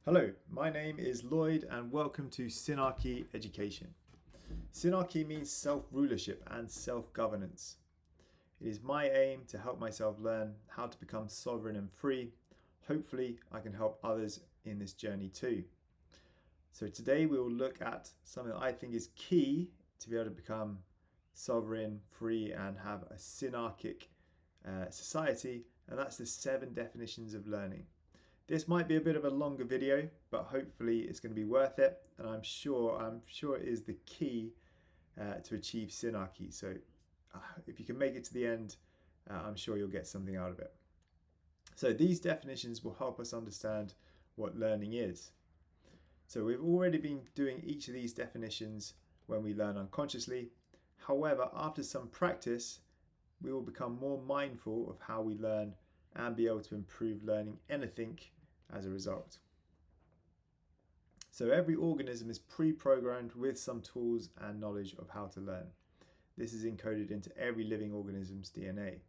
Hello, my name is Lloyd and welcome to Synarchy Education. Synarchy means self-rulership and self-governance. It is my aim to help myself learn how to become sovereign and free. Hopefully, I can help others in this journey too. So today we will look at something that I think is key to be able to become sovereign, free and have a synarchic society, and that's the 7 definitions of learning. This might be a bit of a longer video, but hopefully it's going to be worth it, and I'm sure it is the key to achieve synarchy. So if you can make it to the end, I'm sure you'll get something out of it. So these definitions will help us understand what learning is. So we've already been doing each of these definitions when we learn unconsciously. However, after some practice, we will become more mindful of how we learn and be able to improve learning anything as a result. So every organism is pre-programmed with some tools and knowledge of how to learn. This is encoded into every living organism's DNA.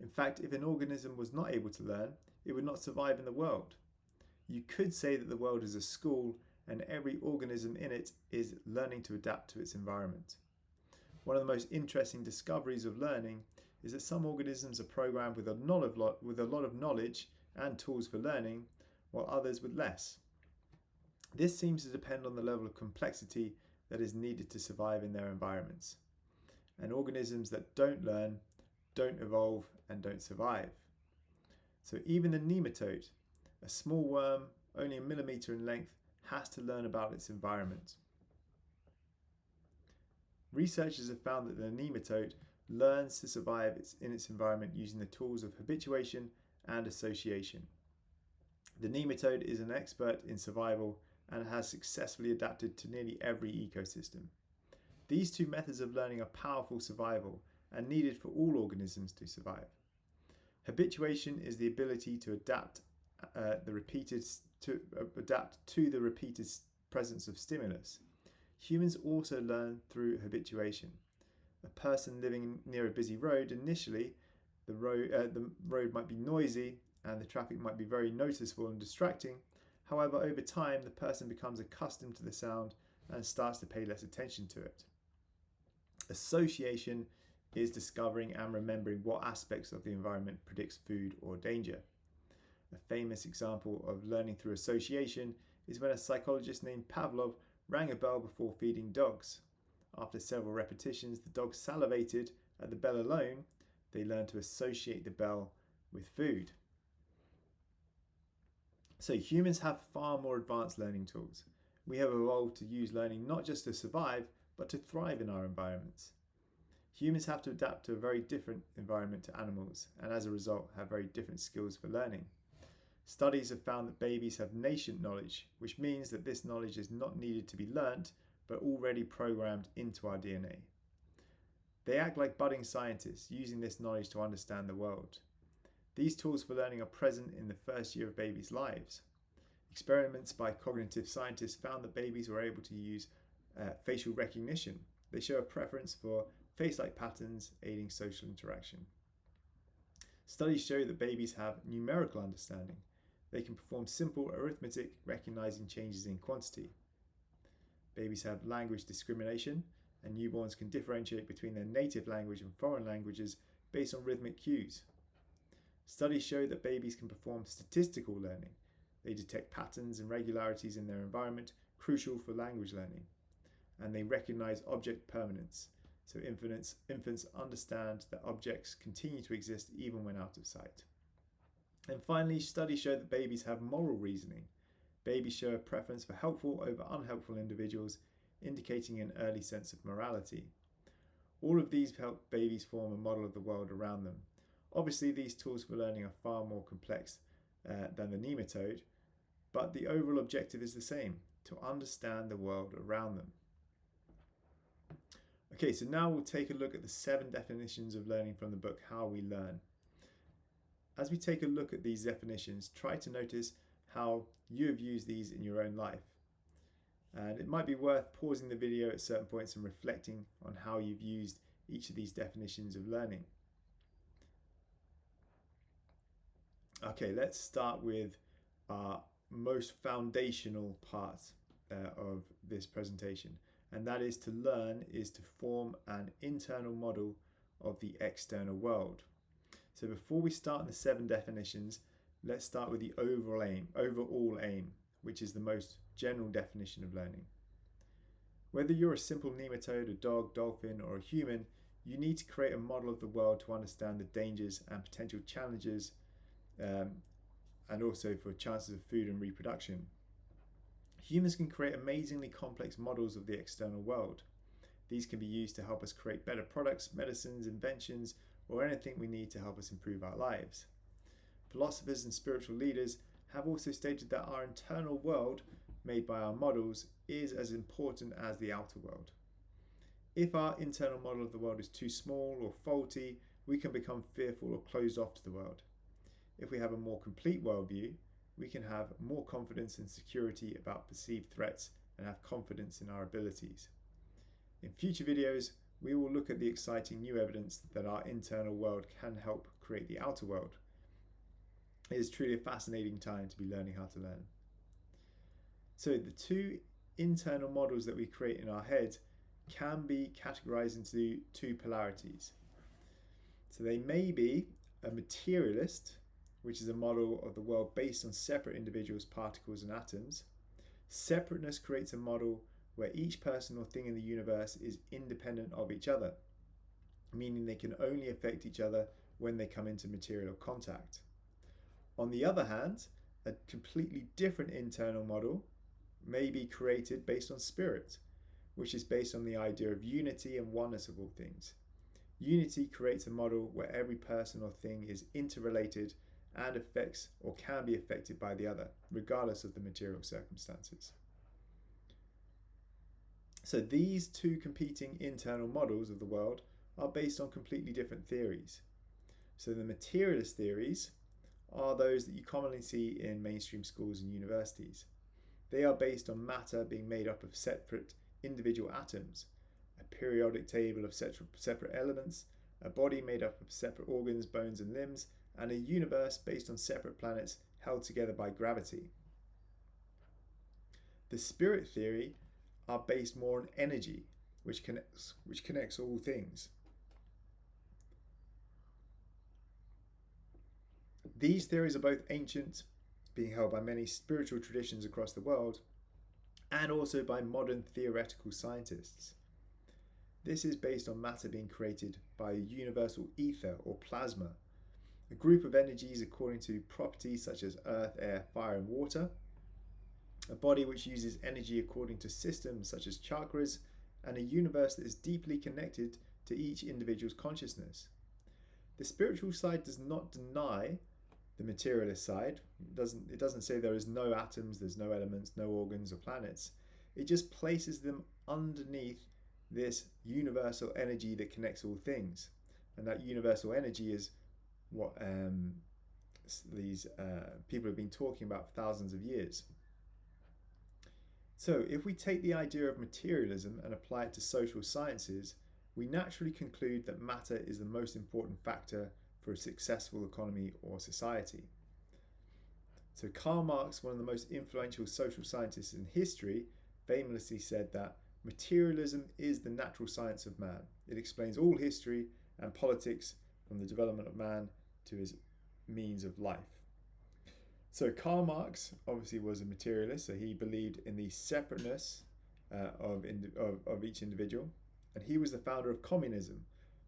In fact, if an organism was not able to learn, it would not survive in the world. You could say that the world is a school and every organism in it is learning to adapt to its environment. One of the most interesting discoveries of learning is that some organisms are programmed with a lot of knowledge and tools for learning, while others with less. This seems to depend on the level of complexity that is needed to survive in their environments. And organisms that don't learn, don't evolve, and don't survive. So even the nematode, a small worm only a millimeter in length, has to learn about its environment. Researchers have found that the nematode learns to survive in its environment using the tools of habituation and association. The nematode is an expert in survival and has successfully adapted to nearly every ecosystem. These two methods of learning are powerful survival and needed for all organisms to survive. Habituation is the ability to adapt to the repeated presence of stimulus. Humans also learn through habituation. A person living near a busy road, initially the road might be noisy and the traffic might be very noticeable and distracting. However, over time, the person becomes accustomed to the sound and starts to pay less attention to it. Association is discovering and remembering what aspects of the environment predicts food or danger. A famous example of learning through association is when a psychologist named Pavlov rang a bell before feeding dogs. After several repetitions, the dogs salivated at the bell alone. They learned to associate the bell with food. So humans have far more advanced learning tools. We have evolved to use learning not just to survive, but to thrive in our environments. Humans have to adapt to a very different environment to animals, and as a result have very different skills for learning. Studies have found that babies have nascent knowledge, which means that this knowledge is not needed to be learnt, but already programmed into our DNA. They act like budding scientists, using this knowledge to understand the world. These tools for learning are present in the first year of babies' lives. Experiments by cognitive scientists found that babies were able to use facial recognition. They show a preference for face-like patterns, aiding social interaction. Studies show that babies have numerical understanding. They can perform simple arithmetic, recognizing changes in quantity. Babies have language discrimination, and newborns can differentiate between their native language and foreign languages based on rhythmic cues. Studies show that babies can perform statistical learning. They detect patterns and regularities in their environment, crucial for language learning. And they recognize object permanence, so infants understand that objects continue to exist even when out of sight. And finally, studies show that babies have moral reasoning. Babies show a preference for helpful over unhelpful individuals, indicating an early sense of morality. All of these help babies form a model of the world around them. Obviously, these tools for learning are far more complex than the nematode, but the overall objective is the same: to understand the world around them. Okay, so now we'll take a look at the 7 definitions of learning from the book How We Learn. As we take a look at these definitions, try to notice how you have used these in your own life. And it might be worth pausing the video at certain points and reflecting on how you've used each of these definitions of learning. Okay, let's start with our most foundational part of this presentation, and that is to learn is to form an internal model of the external world. So before we start on the 7 definitions, let's start with the overall aim, which is the most general definition of learning. Whether you're a simple nematode, a dog, dolphin, or a human, you need to create a model of the world to understand the dangers and potential challenges, and also for chances of food and reproduction. Humans can create amazingly complex models of the external world. These can be used to help us create better products, medicines, inventions, or anything we need to help us improve our lives. Philosophers and spiritual leaders have also stated that our internal world, made by our models, is as important as the outer world. If our internal model of the world is too small or faulty, we can become fearful or closed off to the world. If we have a more complete worldview, we can have more confidence and security about perceived threats and have confidence in our abilities. In future videos, we will look at the exciting new evidence that our internal world can help create the outer world. It is truly a fascinating time to be learning how to learn. So the 2 internal models that we create in our head can be categorized into 2 polarities. So they may be a materialist, which is a model of the world based on separate individuals, particles, and atoms. Separateness creates a model where each person or thing in the universe is independent of each other, meaning they can only affect each other when they come into material contact. On the other hand, a completely different internal model may be created based on spirit, which is based on the idea of unity and oneness of all things. Unity creates a model where every person or thing is interrelated and affects or can be affected by the other, regardless of the material circumstances. So these 2 competing internal models of the world are based on completely different theories. So the materialist theories are those that you commonly see in mainstream schools and universities. They are based on matter being made up of separate individual atoms, a periodic table of separate elements, a body made up of separate organs, bones, and limbs, and a universe based on separate planets held together by gravity. The spirit theory are based more on energy, which connects all things. These theories are both ancient, being held by many spiritual traditions across the world, and also by modern theoretical scientists. This is based on matter being created by a universal ether or plasma, a group of energies according to properties such as earth, air, fire, and water, a body which uses energy according to systems such as chakras, and a universe that is deeply connected to each individual's consciousness. The spiritual side does not deny the materialist side. It doesn't say there is no atoms, there's no elements, no organs or planets. It just places them underneath this universal energy that connects all things. And that universal energy is what these people have been talking about for thousands of years. So if we take the idea of materialism and apply it to social sciences, we naturally conclude that matter is the most important factor for a successful economy or society. So Karl Marx, one of the most influential social scientists in history, famously said that materialism is the natural science of man. It explains all history and politics from the development of man to his means of life. So Karl Marx obviously was a materialist, so he believed in the separateness of each individual, and he was the founder of communism,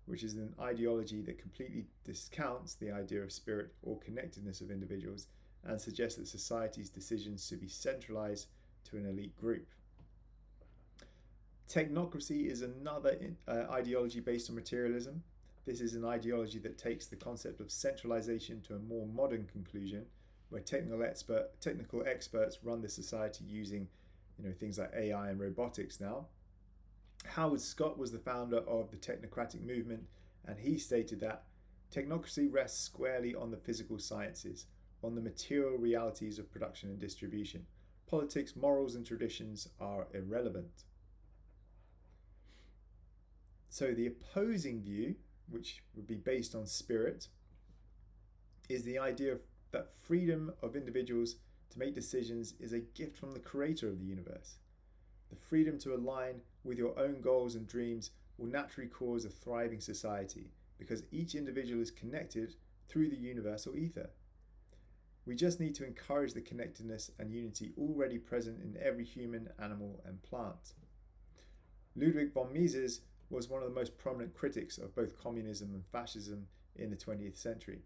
which is an ideology that completely discounts the idea of spirit or connectedness of individuals and suggests that society's decisions should be centralized to an elite group. Technocracy is another ideology based on materialism. This is an ideology that takes the concept of centralization to a more modern conclusion, where technical experts run the society using things like AI and robotics now. Howard Scott was the founder of the technocratic movement, and he stated that technocracy rests squarely on the physical sciences, on the material realities of production and distribution. Politics, morals, and traditions are irrelevant. So the opposing view, which would be based on spirit, is the idea that freedom of individuals to make decisions is a gift from the creator of the universe. The freedom to align with your own goals and dreams will naturally cause a thriving society because each individual is connected through the universal ether. We just need to encourage the connectedness and unity already present in every human, animal, and plant. Ludwig von Mises was one of the most prominent critics of both communism and fascism in the 20th century.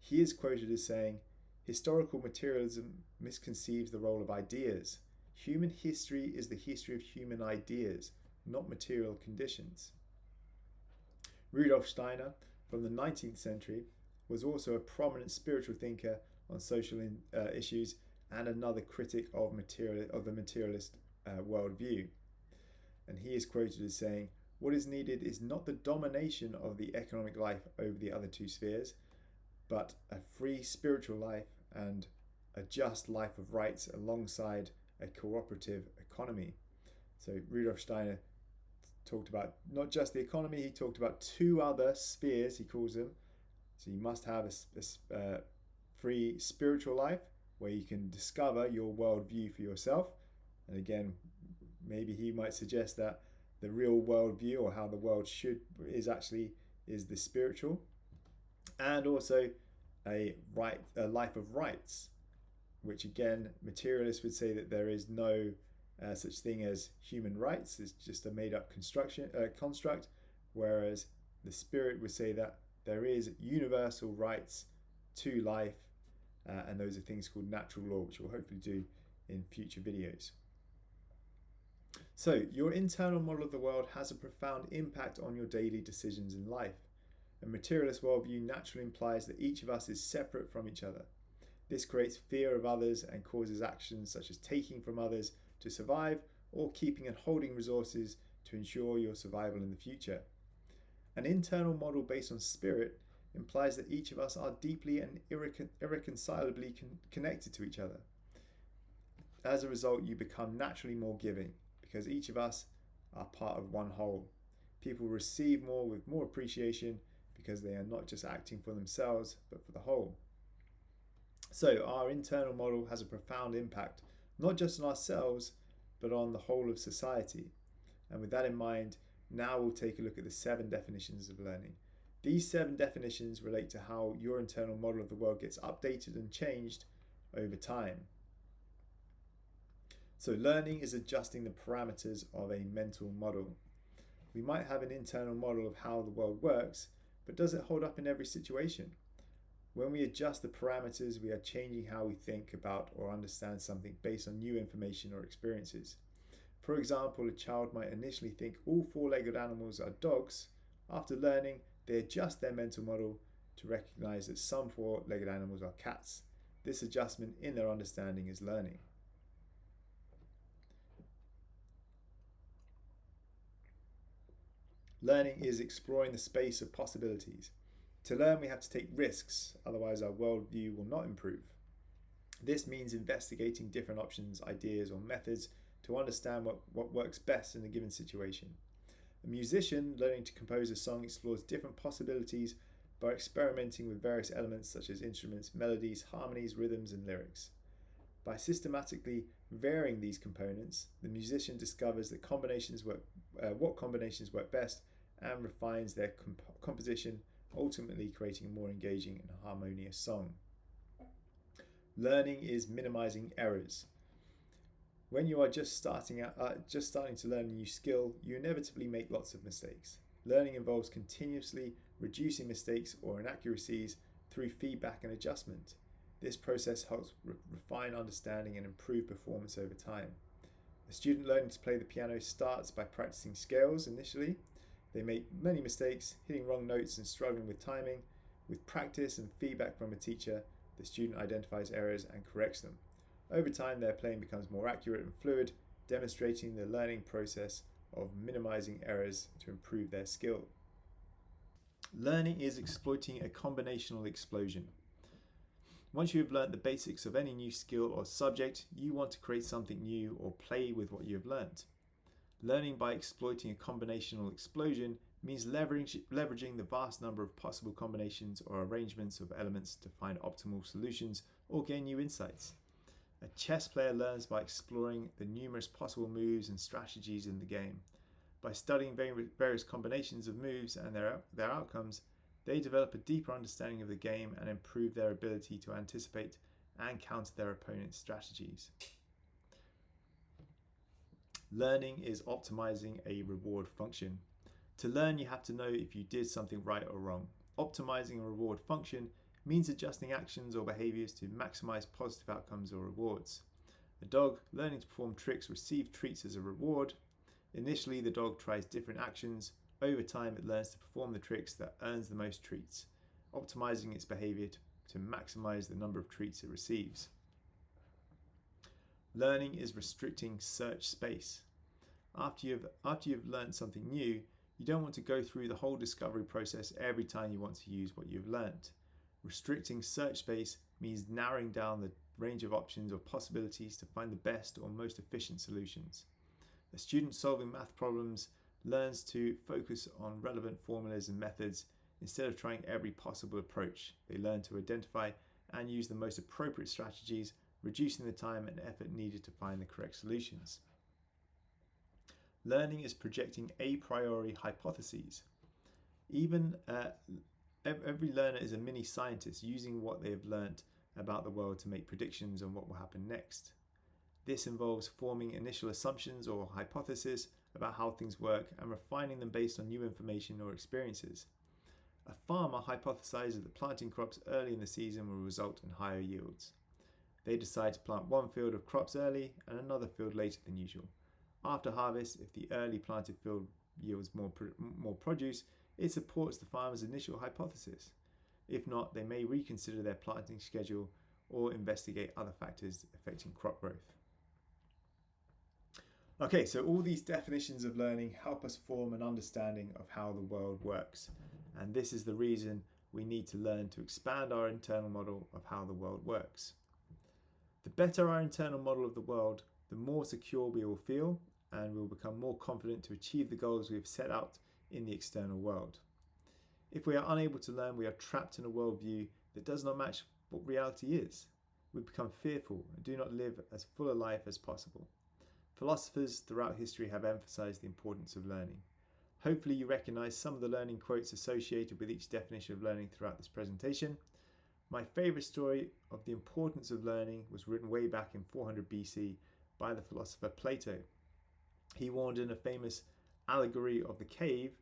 He is quoted as saying, "Historical materialism misconceives the role of ideas. Human history is the history of human ideas, not material conditions." Rudolf Steiner, from the 19th century, was also a prominent spiritual thinker on social issues and another critic of the materialist worldview. And he is quoted as saying, "What is needed is not the domination of the economic life over the other two spheres, but a free spiritual life and a just life of rights alongside a cooperative economy." So Rudolf Steiner talked about not just the economy, he talked about two other spheres, he calls them. So you must have a free spiritual life where you can discover your worldview for yourself. And again, maybe he might suggest that the real worldview or how the world is the spiritual. And also a life of rights, which again, materialists would say that there is no such thing as human rights. It's just a made-up construct, whereas the spirit would say that there is universal rights to life, and those are things called natural law, which we'll hopefully do in future videos. So your internal model of the world has a profound impact on your daily decisions in life. A materialist worldview naturally implies that each of us is separate from each other. This creates fear of others and causes actions such as taking from others to survive or keeping and holding resources to ensure your survival in the future. An internal model based on spirit implies that each of us are deeply and irreconcilably connected to each other. As a result, you become naturally more giving because each of us are part of one whole. People receive more with more appreciation because they are not just acting for themselves but for the whole. So our internal model has a profound impact, not just on ourselves, but on the whole of society. And with that in mind, now we'll take a look at the 7 definitions of learning. These 7 definitions relate to how your internal model of the world gets updated and changed over time. So learning is adjusting the parameters of a mental model. We might have an internal model of how the world works, but does it hold up in every situation? When we adjust the parameters, we are changing how we think about or understand something based on new information or experiences. For example, a child might initially think all 4-legged animals are dogs. After learning, they adjust their mental model to recognize that some 4-legged animals are cats. This adjustment in their understanding is learning. Learning is exploring the space of possibilities. To learn, we have to take risks, otherwise our worldview will not improve. This means investigating different options, ideas, or methods to understand what works best in a given situation. A musician learning to compose a song explores different possibilities by experimenting with various elements such as instruments, melodies, harmonies, rhythms, and lyrics. By systematically varying these components, the musician discovers what combinations work best and refines their composition, ultimately creating a more engaging and harmonious song. Learning is minimizing errors. When you are just starting to learn a new skill, you inevitably make lots of mistakes. Learning involves continuously reducing mistakes or inaccuracies through feedback and adjustment. This process helps refine understanding and improve performance over time. A student learning to play the piano starts by practicing scales initially. They make many mistakes, hitting wrong notes and struggling with timing. With practice and feedback from a teacher, the student identifies errors and corrects them. Over time, their playing becomes more accurate and fluid, demonstrating the learning process of minimizing errors to improve their skill. Learning is exploiting a combinational explosion. Once you have learned the basics of any new skill or subject, you want to create something new or play with what you have learned. Learning by exploiting a combinational explosion means leveraging the vast number of possible combinations or arrangements of elements to find optimal solutions or gain new insights. A chess player learns by exploring the numerous possible moves and strategies in the game. By studying various combinations of moves and their outcomes, they develop a deeper understanding of the game and improve their ability to anticipate and counter their opponent's strategies. Learning is optimizing a reward function. To learn, you have to know if you did something right or wrong. Optimizing a reward function means adjusting actions or behaviors to maximize positive outcomes or rewards. A dog learning to perform tricks receives treats as a reward. Initially, the dog tries different actions. Over time, it learns to perform the tricks that earns the most treats, optimizing its behavior to maximize the number of treats it receives. Learning is restricting search space. After you've learned something new, you don't want to go through the whole discovery process every time you want to use what you've learned. Restricting search space means narrowing down the range of options or possibilities to find the best or most efficient solutions. A student solving math problems learns to focus on relevant formulas and methods instead of trying every possible approach. They learn to identify and use the most appropriate strategies, reducing the time and effort needed to find the correct solutions. Learning is projecting a priori hypotheses. Every learner is a mini scientist using what they have learned about the world to make predictions on what will happen next. This involves forming initial assumptions or hypotheses about how things work and refining them based on new information or experiences. A farmer hypothesizes that planting crops early in the season will result in higher yields. They decide to plant one field of crops early and another field later than usual. After harvest, if the early planted field yields more produce, it supports the farmer's initial hypothesis. If not, they may reconsider their planting schedule or investigate other factors affecting crop growth. Okay, so all these definitions of learning help us form an understanding of how the world works. And this is the reason we need to learn to expand our internal model of how the world works. The better our internal model of the world, the more secure we will feel, and we will become more confident to achieve the goals we have set out in the external world. If we are unable to learn, we are trapped in a worldview that does not match what reality is. We become fearful and do not live as full a life as possible. Philosophers throughout history have emphasized the importance of learning. Hopefully you recognize some of the learning quotes associated with each definition of learning throughout this presentation. My favorite story of the importance of learning was written way back in 400 BC by the philosopher Plato. He warned in a famous allegory of the cave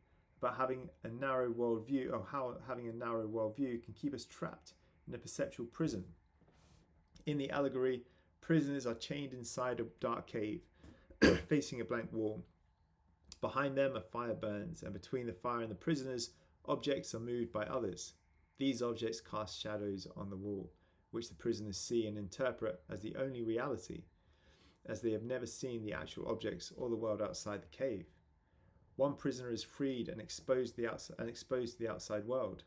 about having a narrow worldview, or how having a narrow worldview can keep us trapped in a perceptual prison. In the allegory, prisoners are chained inside a dark cave, facing a blank wall. Behind them, a fire burns, and between the fire and the prisoners, objects are moved by others. These objects cast shadows on the wall, which the prisoners see and interpret as the only reality, as they have never seen the actual objects or the world outside the cave. One prisoner is freed and exposed to the outside world.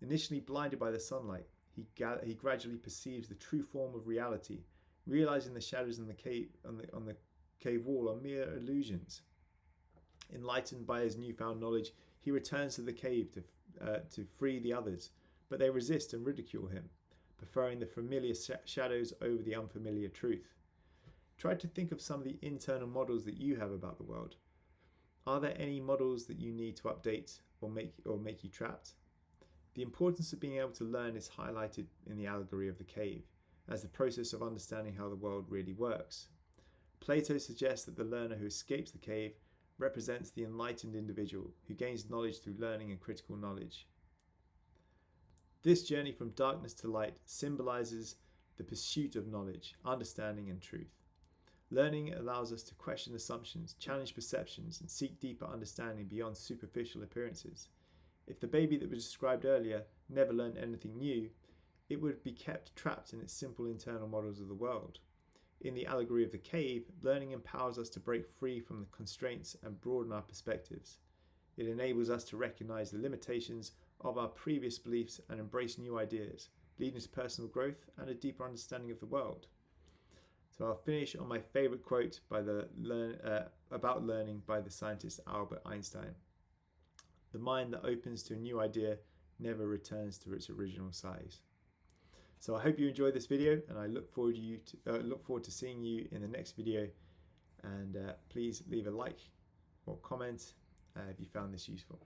Initially blinded by the sunlight, he gradually perceives the true form of reality, realizing the shadows on the cave wall are mere illusions. Enlightened by his newfound knowledge, he returns to the cave to free the others, but they resist and ridicule him, preferring the familiar shadows over the unfamiliar truth. Try to think of some of the internal models that you have about the world. Are there any models that you need to update or make you trapped? The importance of being able to learn is highlighted in the allegory of the cave, as the process of understanding how the world really works. Plato suggests that the learner who escapes the cave represents the enlightened individual who gains knowledge through learning and critical knowledge. This journey from darkness to light symbolizes the pursuit of knowledge, understanding, and truth. Learning allows us to question assumptions, challenge perceptions, and seek deeper understanding beyond superficial appearances. If the baby that was described earlier never learned anything new, it would be kept trapped in its simple internal models of the world. In the allegory of the cave, learning empowers us to break free from the constraints and broaden our perspectives. It enables us to recognize the limitations of our previous beliefs and embrace new ideas, leading to personal growth and a deeper understanding of the world. So I'll finish on my favorite quote about learning by the scientist Albert Einstein. The mind that opens to a new idea never returns to its original size. So I hope you enjoyed this video, and I look forward to seeing you in the next video. And please leave a like or comment if you found this useful.